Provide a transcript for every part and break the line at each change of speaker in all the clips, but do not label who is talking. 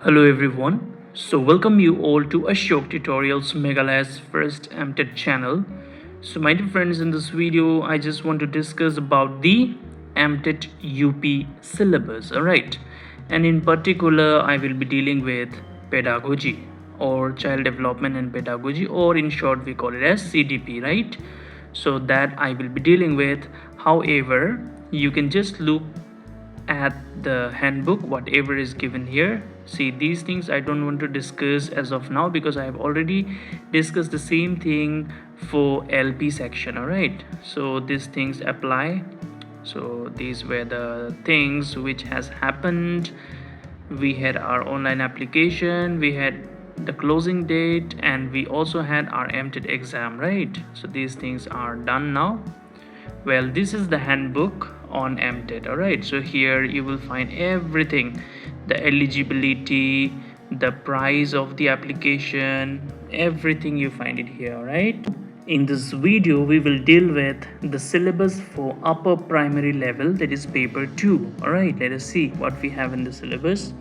Hello everyone. So welcome you all to Ashok Tutorials Meghalay's first MTET channel. So my dear friends, in this video I just want to discuss about the MTET UP syllabus. Alright. And in particular I will be dealing with pedagogy or child development and pedagogy, or in short we call it as CDP, right? So that I will be dealing with. However, you can just look at the handbook whatever is given here. See, these things I don't want to discuss as of now because I have already discussed the same thing for LP section. All right, so these things apply. So these were the things which has happened. We had our online application, we had the closing date, and we also had our MTET exam, right? So these things are done now. Well, this is the handbook on MTET. Alright, so here you will find everything, the eligibility, the price of the application, everything you find it here. Alright, in this video we will deal with the syllabus for upper primary level, that is paper 2. Alright, let us see what we have in the syllabus.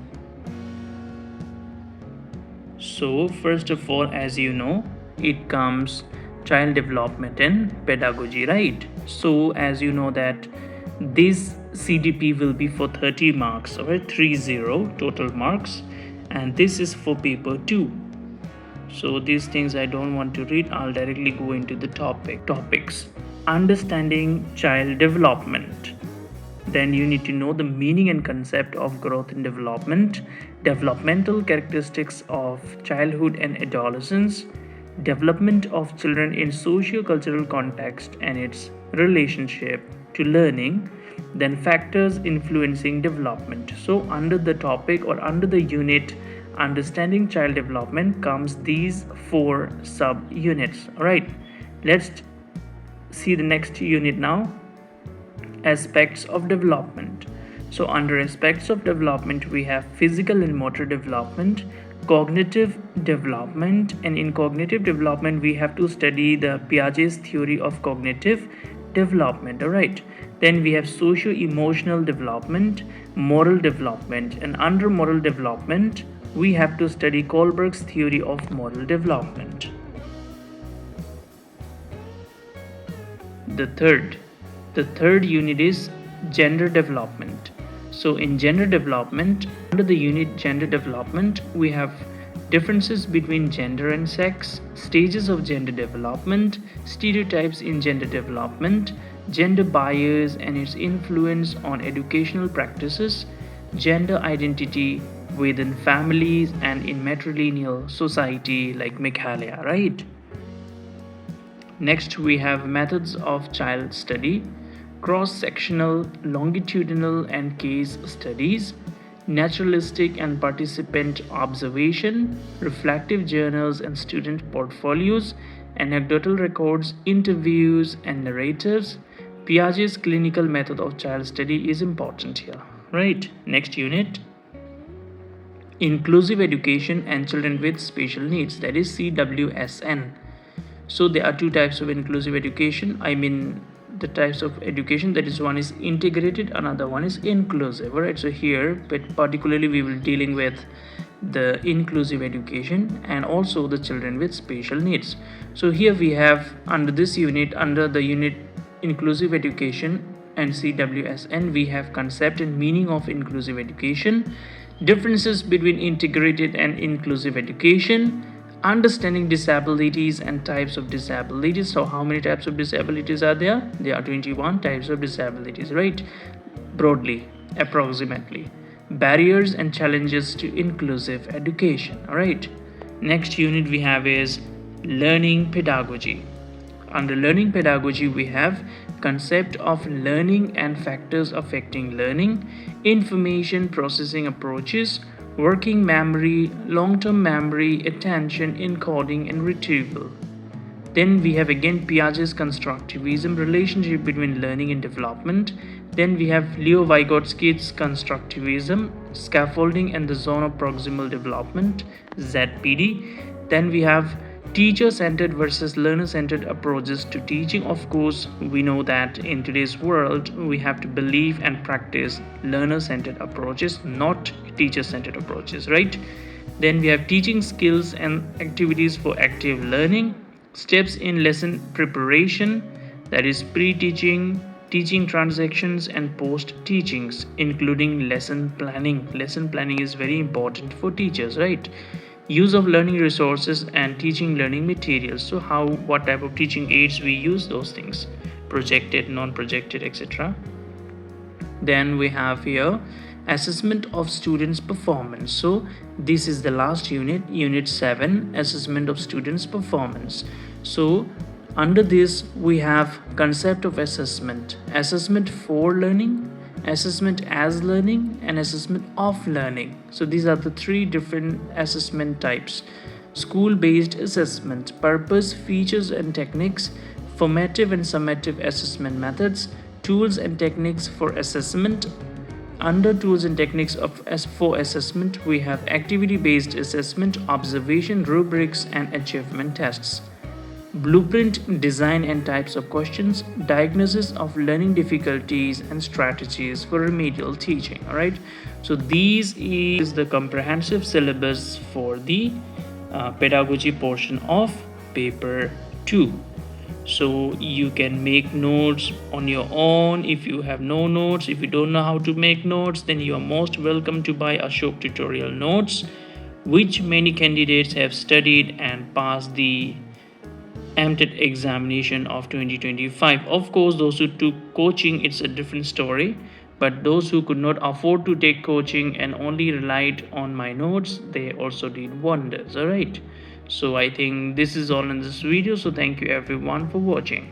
So first of all, as you know, it comes child development and pedagogy, right? So as you know that this CDP will be for 30 marks, or 30 total marks, and this is for paper 2. So these things I don't want to read, I'll directly go into the topics. Understanding child development. Then you need to know the meaning and concept of growth and development, developmental characteristics of childhood and adolescence, development of children in socio-cultural context and its relationship to learning, then factors influencing development. So under the topic or under the unit understanding child development comes these 4 sub units. All right, let's see the next unit now. Aspects of development. So under aspects of development we have physical and motor development, cognitive development, and in cognitive development we have to study the Piaget's theory of cognitive development. All right, then we have socio-emotional development, moral development, and under moral development we have to study Kohlberg's theory of moral development. The third unit is gender development. So in gender development, under the unit gender development, we have differences between gender and sex, stages of gender development, stereotypes in gender development, gender bias and its influence on educational practices, gender identity within families and in matrilineal society like Meghalaya, right? Next, we have methods of child study, cross-sectional, longitudinal and case studies, naturalistic and participant observation, reflective journals and student portfolios, anecdotal records, interviews and narratives. Piaget's clinical method of child study is important here, right? Next unit, inclusive education and children with special needs, that is CWSN. So there are 2 types of inclusive education. I mean the types of education, that is, one is integrated, another one is inclusive. All right, so here particularly we will dealing with the inclusive education and also the children with special needs. So here we have under this unit, under the unit inclusive education and CWSN, we have concept and meaning of inclusive education, differences between integrated and inclusive education, understanding disabilities and types of disabilities. So how many types of disabilities are there? There are 21 types of disabilities, right? Broadly, approximately. Barriers and challenges to inclusive education. All right, next unit we have is learning pedagogy. Under learning pedagogy we have concept of learning and factors affecting learning, information processing approaches, working memory, long-term memory, attention, encoding and retrieval. Then we have again Piaget's constructivism, relationship between learning and development. Then we have Leo Vygotski's constructivism, scaffolding and the zone of proximal development, ZPD. Then we have Teacher-centered versus learner-centered approaches to teaching. Of course, we know that in today's world we have to believe and practice learner-centered approaches, not teacher-centered approaches, right? Then we have teaching skills and activities for active learning, steps in lesson preparation, that is pre-teaching, teaching transactions, and post-teachings, including lesson planning. Lesson planning is very important for teachers, right? Use of learning resources and teaching learning materials. So how, what type of teaching aids we use, those things, projected, non-projected, etc. Then we have here assessment of students performance. So this is the last unit, unit 7, assessment of students performance. So under this we have concept of assessment, assessment for learning, assessment as learning, and assessment of learning. So these are the three different assessment types. School-based assessment, purpose, features and techniques, formative and summative assessment methods, tools and techniques for assessment. Under tools and techniques for assessment, we have activity-based assessment, observation, rubrics, and achievement tests. Blueprint, design and types of questions, diagnosis of learning difficulties, and strategies for remedial teaching. All right, so these is the comprehensive syllabus for the pedagogy portion of paper 2. So you can make notes on your own. If you have no notes, if you don't know how to make notes, then you are most welcome to buy Ashok tutorial notes, which many candidates have studied and passed the MTET examination of 2025. Of course, those who took coaching, it's a different story, but those who could not afford to take coaching and only relied on my notes, they also did wonders. All right, so I think this is all in this video, so thank you everyone for watching.